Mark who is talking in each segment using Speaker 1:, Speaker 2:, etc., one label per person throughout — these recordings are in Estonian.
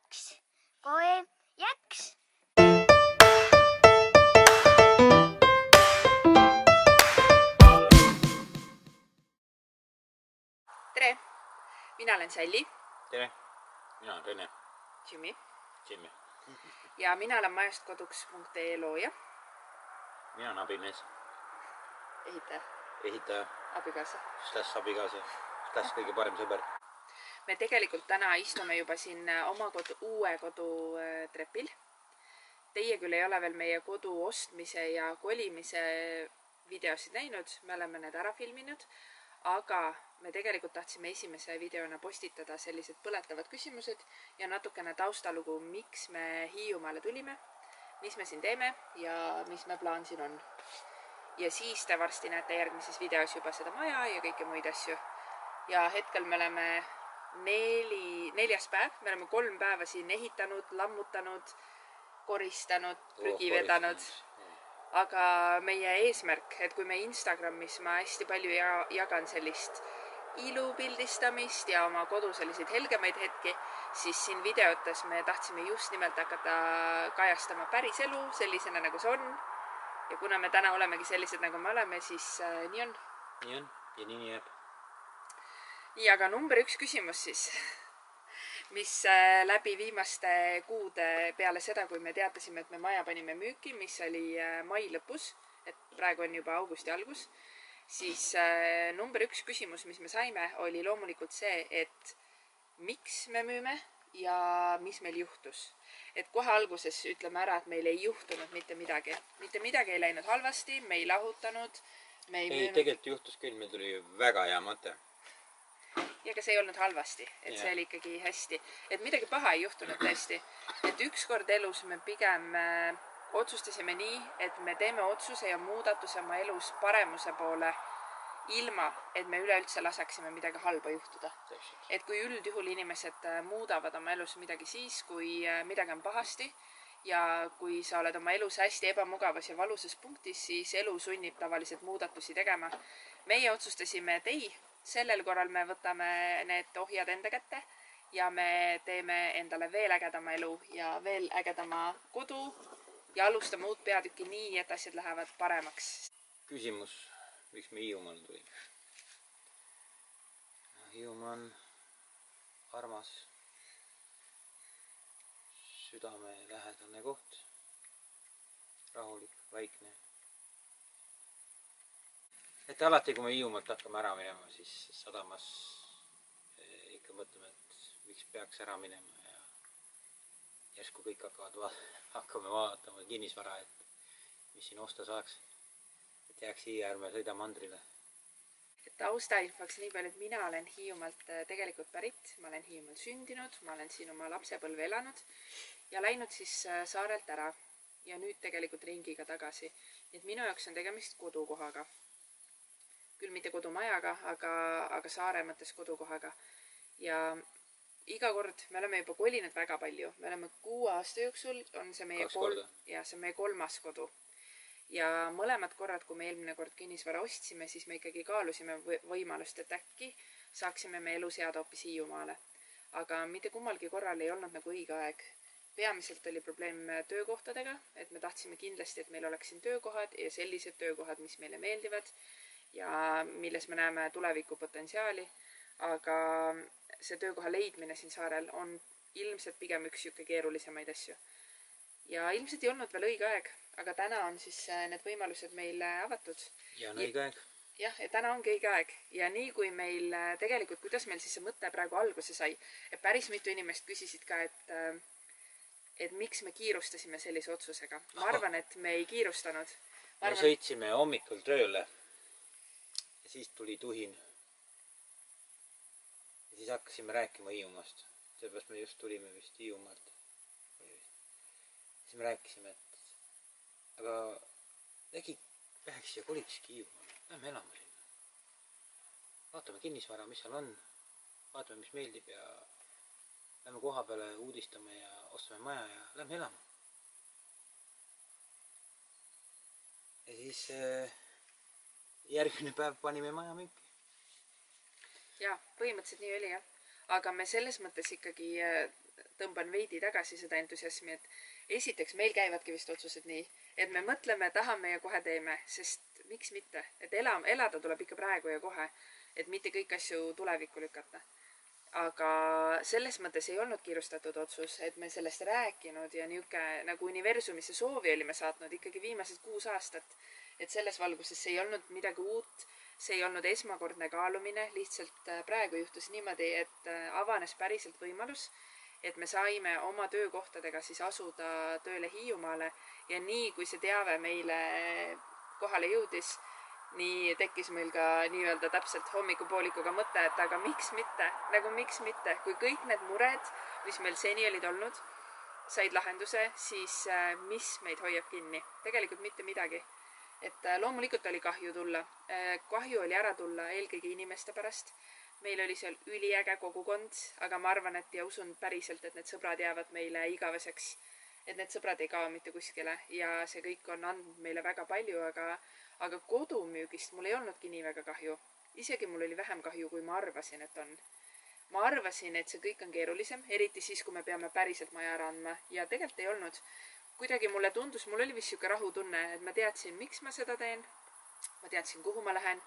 Speaker 1: läks, kohe jäks.
Speaker 2: Tere, mina olen Salli.
Speaker 3: Tere, mina olen Rene.
Speaker 2: Jimmy. Ja mina olen majastkoduks.ee looja.
Speaker 3: Mina olen abimees.
Speaker 2: Ehitaja. Abikaasa.
Speaker 3: Abikaasa. Kõige parem sõber.
Speaker 2: Me tegelikult täna istume juba siin oma uue kodu trepil. Teie küll ei ole veel meie kodu ostmise ja kolimise videosid näinud. Me oleme need ära filminud. Aga me tegelikult tahtsime esimese videona postitada sellised põletavad küsimused ja natukene taustalugu, miks me Hiiumaale tulime, mis me siin teeme ja mis me plaan siin on. Ja siis te varsti näete järgmises videos juba seda maja ja kõike muid asju. Ja hetkel me oleme neljas päev. Me oleme 3 päeva siin ehitanud, lammutanud, koristanud, prügi vedanud. Aga meie eesmärk, et kui me Instagramis ma hästi palju jagan sellist ilupildistamist ja oma kodu selliseid helgemaid hetki, siis siin videotes me tahtsime just nimelt hakata kajastama päris elu sellisena, nagu see on. Ja kuna me täna olemegi sellised, nagu me oleme, siis nii on.
Speaker 3: Nii on ja nii jääb.
Speaker 2: Ja aga number 1 küsimus siis, mis läbi viimaste kuude peale seda, kui me teatasime, et me maja panime müüki, mis oli mai lõpus, et praegu on juba augusti algus, siis number 1 küsimus, mis me saime, oli loomulikult see, et miks me müüme ja mis meil juhtus. Et kohe alguses ütleme ära, et meil ei juhtunud mitte midagi. Mitte midagi ei läinud halvasti, me ei lahutanud, me ei müünud.
Speaker 3: Tegelikult juhtus küll, meil tuli väga hea mõte.
Speaker 2: Ja ka see ei olnud halvasti, et see oli ikkagi hästi. Et midagi paha ei juhtunud tõesti. Et ükskord elus me pigem otsustasime nii, et me teeme otsuse ja muudatuse oma elus paremuse poole ilma, et me üleüldse laseksime midagi halba juhtuda. Et kui üldjuhul inimesed muudavad oma elus midagi siis, kui midagi on pahasti ja kui sa oled oma elus hästi ebamugavas ja valusas punktis, siis elu sunnib tavaliselt muudatusi tegema. Meie otsustasime, et ei, sellel korral me võtame need ohjad enda kätte ja me teeme endale veel ägedama elu ja veel ägedama kodu ja alustame uut peatükki nii, et asjad lähevad paremaks.
Speaker 3: Küsimus, miks me Hiiumaale tulime? Hiiumaa on armas, südame lähedane koht, rahulik, vaikne. Et alati, kui me Hiiumaalt hakkame ära minema, siis sadamas ikka mõtleme, et miks peaks ära minema ja järsku kõik hakkame vaatama kinnisvara, et mis siin osta saaks. Et jääks siia, ärme sõida mandrile.
Speaker 2: Taustainfoks nii palju, et mina olen Hiiumaalt tegelikult pärit. Ma olen Hiiumaal sündinud, ma olen siin oma lapsepõlve elanud ja läinud siis saarelt ära ja nüüd tegelikult ringiga tagasi. Nii et minu jaoks on tegemist kodukohaga. Küll mitte kodumajaga, aga saare mõttes kodukohaga. Ja iga kord me oleme juba kolinud väga palju. Me oleme 6 aasta jooksul, on see meie 3. kodu. Ja mõlemad korrad, kui me eelmine kord kinnisvara ostsime, siis me ikkagi kaalusime võimalust, et äkki saaksime me elus jääda hoopis Hiiumaale. Aga mitte kummalgi korral ei olnud nagu õige aeg. Peamiselt oli probleem töökohtadega, et me tahtsime kindlasti, et meil oleks siin töökohad ja sellised töökohad, mis meile meeldivad ja milles me näeme tuleviku potentsiaali. Aga see töökoha leidmine siin saarel on ilmselt pigem üks siuke keerulisemaid asju. Ja ilmselt ei olnud veel õige aeg, aga täna on siis need võimalused meil avatud.
Speaker 3: Ja on õige aeg.
Speaker 2: Jah, ja täna ongi õige aeg. Ja nii kui meil tegelikult, kuidas meil siis see mõte praegu alguse sai, et päris mitu inimest küsisid ka, et miks me kiirustasime sellise otsusega. Ma arvan, et me ei kiirustanud.
Speaker 3: Me sõitsime hommikul tööle ja siis tuli tuhin. Ja siis hakkasime rääkima Hiiumaast. Seepärast me just tulime vist Hiiumaalt. Siis me rääkisime, et aga äkki läheks siia kolikiski Hiiumaale. Lähme elama sinna. Vaatame kinnisvara, mis seal on. Vaatame, mis meeldib ja lähme koha peale uudistame ja ostame maja ja lähme elama. Ja siis järgmine päev panime maja müüki.
Speaker 2: Jaa, põhimõtteliselt nii oli jah. aga me selles mõttes ikkagi tõmban veidi tagasi seda entusiasmi, et esiteks meil käivadki vist otsused nii, et me mõtleme, tahame ja kohe teeme, sest miks mitte, et elada tuleb ikka praegu ja kohe, et mitte kõik asju tulevikku lükata. Aga selles mõttes ei olnud kiirustatud otsus, et me sellest rääkinud ja niuke nagu universumisse soovi olime saatnud ikkagi viimased 6 aastat. Et selles valguses see ei olnud midagi uut, see ei olnud esmakordne kaalumine, lihtsalt praegu juhtus niimoodi, et avanes päriselt võimalus, et me saime oma töökohtadega siis asuda tööle Hiiumaale ja nii, kui see teave meile kohale jõudis, nii tekkis meil ka nii-öelda täpselt hommikupoolikuga mõte, et aga miks mitte, nagu miks mitte, kui kõik need mured, mis meil seni olid olnud, said lahenduse, siis mis meid hoiab kinni? Tegelikult mitte midagi. Et loomulikult oli kahju tulla. Kahju oli ära tulla eelkõige inimeste pärast. Meil oli seal üliäge kogukond, aga ma arvan, et ja usun päriselt, et need sõbrad jäävad meile igaveseks. Et need sõbrad ei kao mitte kuskile ja see kõik on andnud meile väga palju, aga kodumüügist mul ei olnudki nii väga kahju. Isegi mul oli vähem kahju, kui ma arvasin, et on. Ma arvasin, et see kõik on keerulisem, eriti siis, kui me peame päriselt maja ära andma ja tegelikult ei olnud. Kuidagi mulle tundus, mul oli vist siuke rahutunne, et ma teadsin, miks ma seda teen. Ma teadsin, kuhu ma lähen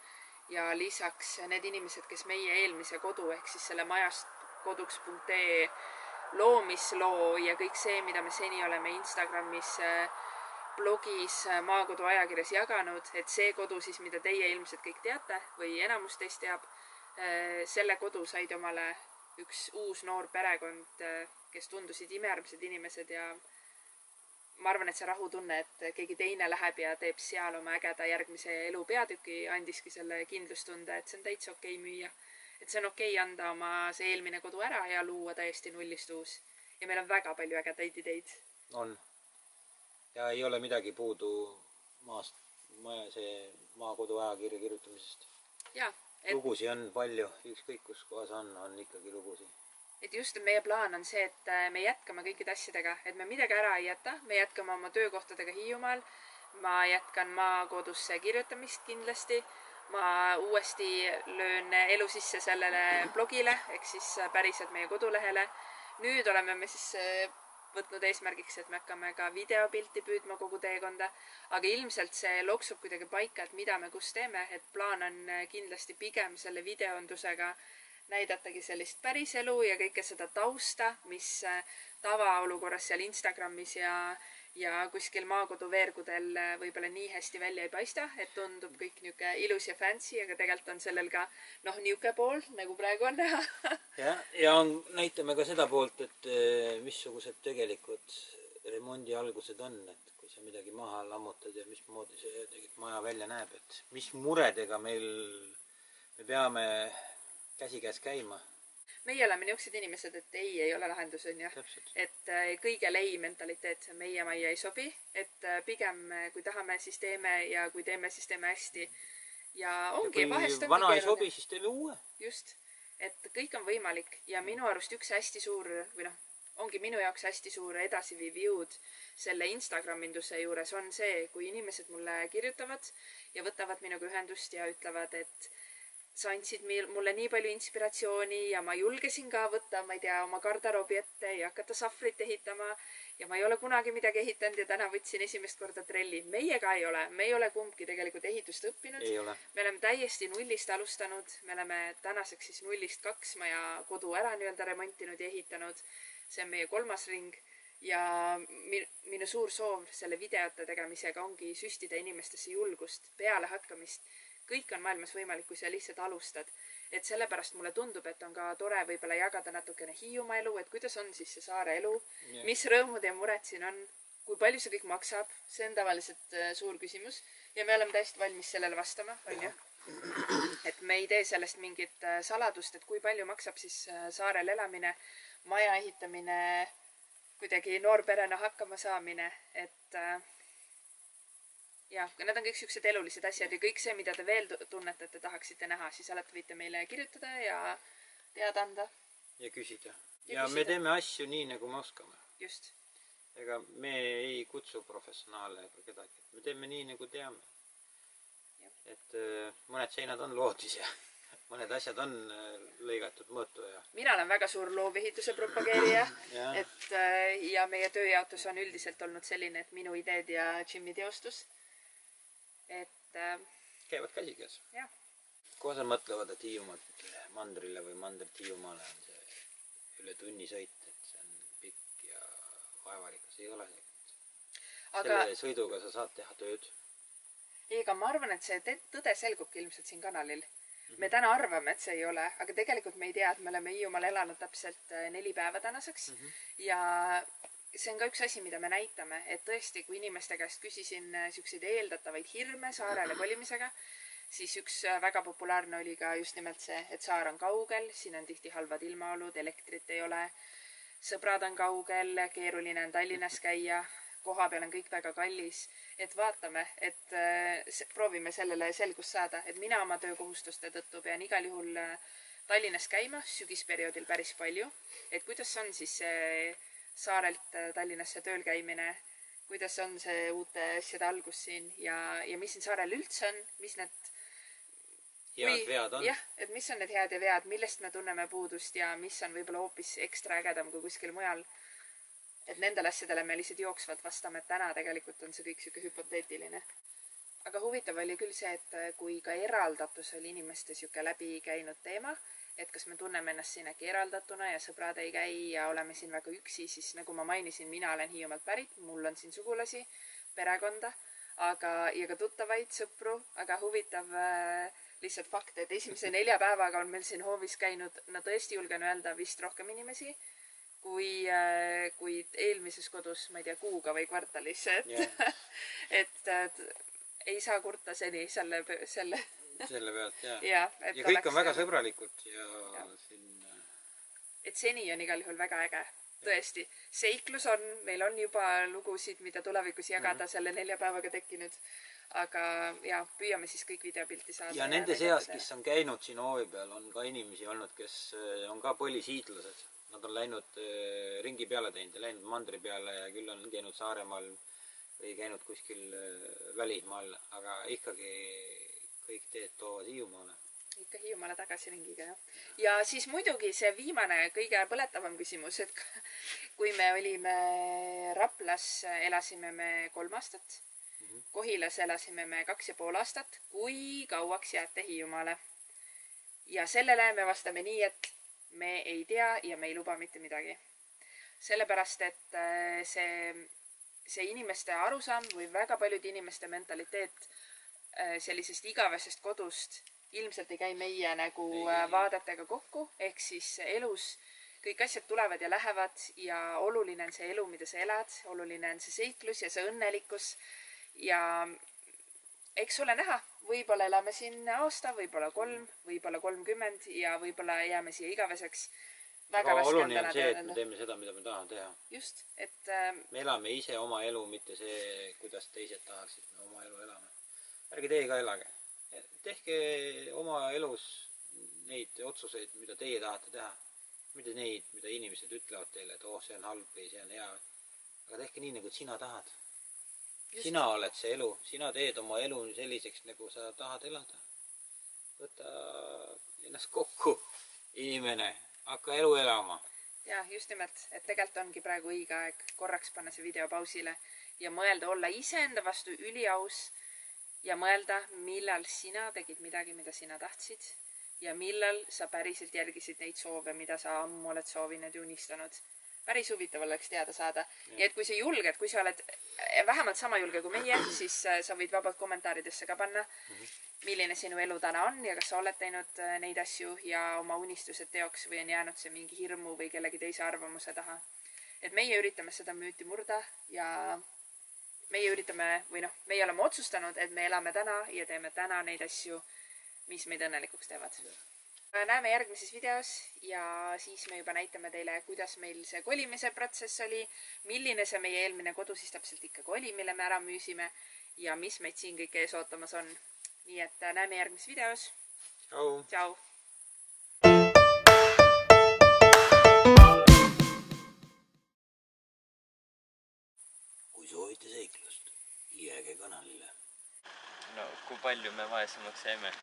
Speaker 2: ja lisaks need inimesed, kes meie eelmise kodu ehk siis selle majast koduks.ee loomisloo ja kõik see, mida me seni oleme Instagramis, blogis, maakodu ajakirjas jaganud, et see kodu siis, mida teie ilmselt kõik teate või enamus teist teab, selle kodu said omale üks uus noor perekond, kes tundusid imearmsad inimesed ja ma arvan, et see rahutunne, et keegi teine läheb ja teeb seal oma ägeda järgmise elu peatüki, andiski selle kindlustunde, et see on täitsa okei müüa. Et see on okei anda oma see eelmine kodu ära ja luua täiesti nullist uus. Ja meil on väga palju ägedaid ideid.
Speaker 3: On. Ja ei ole midagi puudu maakodu ajakirja kirjutamisest.
Speaker 2: Ja,
Speaker 3: lugusi on palju, ükskõik kus kohas on ikkagi lugusi.
Speaker 2: Et just meie plaan on see, et me jätkame kõikide asjadega, et me midagi ära ei jäta, me jätkame oma töökohtadega Hiiumaal, ma jätkan maakodusse kirjutamist kindlasti, ma uuesti löön elu sisse sellele blogile, ehk siis päriselt meie kodulehele. Nüüd oleme me siis võtnud eesmärgiks, et me hakkame ka videopilti püüdma kogu teekonda, aga ilmselt see loksub kuidagi paika, et mida me kus teeme, et plaan on kindlasti pigem selle videondusega näidatagi sellist päris elu ja kõike seda tausta, mis tavaolukorras seal Instagramis ja kuskil maakodu veergudel võib-olla nii hästi välja ei paista, et tundub kõik niuke ilus ja fancy, aga tegelikult on sellel ka niuke pool, nagu praegu on näha.
Speaker 3: ja näitame ka seda poolt, et missugused tegelikult remondi algused on, et kui sa midagi maha lammutad ja mismoodi see tegelikult maja välja näeb, et mis muredega me peame käsikäes käima.
Speaker 2: Meie oleme niuksed inimesed, et ei ole lahendus, on ju. Et kõigel ei mentaliteet meie majja ei sobi, et pigem kui tahame, siis teeme ja kui teeme, siis teeme hästi. Ja ongi, vahest ongi
Speaker 3: vana ei sobi, siis teeme uue.
Speaker 2: Just, et kõik on võimalik ja minu arust üks hästi suur, või ongi minu jaoks hästi suur edasiviiv jõud selle Instagraminduse juures on see, kui inimesed mulle kirjutavad ja võtavad minuga ühendust ja ütlevad, et sa andsid mulle nii palju inspiratsiooni ja ma julgesin ka võtta, ma ei tea, oma garderoobi ette ja hakata sahvrit ehitama ja ma ei ole kunagi midagi ehitanud ja täna võtsin esimest korda trelli. Meie ka ei ole. Me ei ole kumbki tegelikult ehitust õppinud. Me oleme täiesti nullist alustanud. Me oleme tänaseks siis 0-2 maja kodu ära nii-öelda remontinud ja ehitanud. See on meie 3. ring ja minu suur soov selle videote tegemisega ongi süstida inimestesse julgust, peale hakkamist. Kõik on maailmas võimalik, kui sa lihtsalt alustad. Et sellepärast mulle tundub, et on ka tore võib-olla jagada natukene Hiiumaa elu, et kuidas on siis see saare elu, mis rõõmud ja mured siin on, kui palju see kõik maksab, see on tavaliselt suur küsimus ja me oleme täiesti valmis sellele vastama, on ju? Et me ei tee sellest mingit saladust, et kui palju maksab siis saarel elamine, maja ehitamine, kuidagi noorperena hakkama saamine, et ja, need on kõik siuksed elulised asjad ja kõik see, mida te veel tunnete, et te tahaksite näha, siis alati võite meile kirjutada ja teada anda.
Speaker 3: Ja küsida. Ja me teeme asju nii, nagu me oskame.
Speaker 2: Just.
Speaker 3: Ega me ei kutsu professionaale ega kedagi. Me teeme nii, nagu teame. Et mõned seinad on loodis ja mõned asjad on lõigatud mõõtu ja
Speaker 2: mina olen väga suur loovehituse propageerija,
Speaker 3: jah.
Speaker 2: et ja meie tööjaotus on üldiselt olnud selline, et minu ideed ja Jimmy teostus. Et
Speaker 3: käivad käsikäes.
Speaker 2: jah,
Speaker 3: Kohe sa mõtlevad, et Hiiumaalt mandrile või mandrit Hiiumaale on see üle tunni sõit, et see on pikk ja vaevarikas. Ei ole see.
Speaker 2: aga
Speaker 3: Selle sõiduga sa saad teha tööd.
Speaker 2: ega ma arvan, et see tõde selgubki ilmselt siin kanalil. Me täna arvame, et see ei ole, aga tegelikult me ei tea, et me oleme Hiiumaal elanud täpselt 4 päeva tänaseks. Ja see on ka üks asi, mida me näitame, et tõesti, kui inimeste käest küsisin siukseid eeldatavaid hirme saarele kolimisega, siis üks väga populaarne oli ka just nimelt see, et saar on kaugel, siin on tihti halvad ilmaolud, elektrit ei ole, sõbrad on kaugel, keeruline on Tallinnas käia, koha peal on kõik väga kallis, et vaatame, et proovime sellele selgust saada, et mina oma töökohustuste tõttu pean igal juhul Tallinnas käima sügisperioodil päris palju, et kuidas on siis see saarelt Tallinnasse tööl käimine, kuidas on see uute asjade algus siin ja mis siin saarel üldse on, mis need
Speaker 3: Head vead on.
Speaker 2: jah, et mis on need head ja vead, millest me tunneme puudust ja mis on võib-olla hoopis ekstra ägedam kui kuskil mujal. Et nendele asjadele me lihtsalt jooksvalt vastame, et täna tegelikult on see kõik siuke hüpoteetiline. Aga huvitav oli küll see, et kui ka eraldatus oli inimeste siuke läbi käinud teema, et kas me tunneme ennast siin äkki eraldatuna ja sõbrad ei käi ja oleme siin väga üksi, siis nagu ma mainisin, mina olen Hiiumaalt pärit, mul on siin sugulasi, perekonda, ja ka tuttavaid, sõpru, aga huvitav lihtsalt fakt, et esimese 4 päevaga on meil siin hoovis käinud, no tõesti julgen öelda, vist rohkem inimesi kui eelmises kodus, ma ei tea, kuuga või kvartalis, et ei saa kurta seni selle
Speaker 3: pealt, jah.
Speaker 2: Ja
Speaker 3: kõik on väga sõbralikud ja siin
Speaker 2: et seni on igal juhul väga äge. Tõesti, seiklus on, meil on juba lugusid, mida tulevikus jagada selle 4 päevaga tekkinud, aga ja püüame siis kõik videopilti saada.
Speaker 3: Ja nende seas, kes on käinud siin hoovi peal, on ka inimesi olnud, kes on ka põlisiitlased. Nad on läinud ringi peale teinud ja läinud mandri peale ja küll on käinud Saaremaal või käinud kuskil välismaal, aga ikkagi kõik teed toovad Hiiumaale.
Speaker 2: Ikka Hiiumaale tagasi ringiga, jah. Ja siis muidugi see viimane kõige põletavam küsimus, et kui me olime Raplas, elasime me 3 aastat, Kohilas elasime me 2,5 aastat, kui kauaks jääte Hiiumaale? Ja sellele me vastame nii, et me ei tea ja me ei luba mitte midagi. Sellepärast, et see inimeste arusaam või väga paljude inimeste mentaliteet sellisest igavesest kodust ilmselt ei käi meie nagu vaadetega kokku, ehk siis elus kõik asjad tulevad ja lähevad ja oluline on see elu, mida sa elad, oluline on see seiklus ja see õnnelikkus ja eks ole näha, võib-olla elame siin aasta, võib-olla 3, võib-olla 30 ja võib-olla jääme siia igaveseks.
Speaker 3: Väga oluline on see, et me teeme seda, mida me tahame teha.
Speaker 2: Just, et
Speaker 3: me elame ise oma elu, mitte see, kuidas teised tahaksid, me oma elu elame. Ärge teie ka elage. Tehke oma elus neid otsuseid, mida teie tahate teha. Mitte neid, mida inimesed ütlevad teile, et see on halb või see on hea. Aga tehke nii, nagu sina tahad. Just. Sina oled see elu. Sina teed oma elu selliseks, nagu sa tahad elada. Võta ennast kokku, inimene. Hakka elu elama.
Speaker 2: Ja, just nimelt, et tegelikult ongi praegu õige aeg korraks panna see video pausile ja mõelda olla iseenda vastu üliaus ja mõelda, millal sina tegid midagi, mida sina tahtsid ja millal sa päriselt järgisid neid soove, mida sa ammu oled soovinud ja unistanud. Päris huvitav oleks teada saada. Nii et kui sa julged, kui sa oled vähemalt sama julge kui meie, siis sa võid vabalt kommentaaridesse ka panna, milline sinu elu täna on ja kas sa oled teinud neid asju ja oma unistused teoks või on jäänud see mingi hirmu või kellegi teise arvamuse taha. Et meie üritame seda müüti murda ja meie oleme otsustanud, et me elame täna ja teeme täna neid asju, mis meid õnnelikuks teevad. Näeme järgmises videos ja siis me juba näitame teile, kuidas meil see kolimise protsess oli, milline see meie eelmine kodu siis täpselt ikkagi oli, mille me ära müüsime ja mis meid siin kõik ees ootamas on. Nii et näeme järgmises videos.
Speaker 3: Tšau!
Speaker 2: Tšau!
Speaker 3: Kui soovite seiklust, jääge kanalile.
Speaker 4: No kui palju me vaesemaks jäime?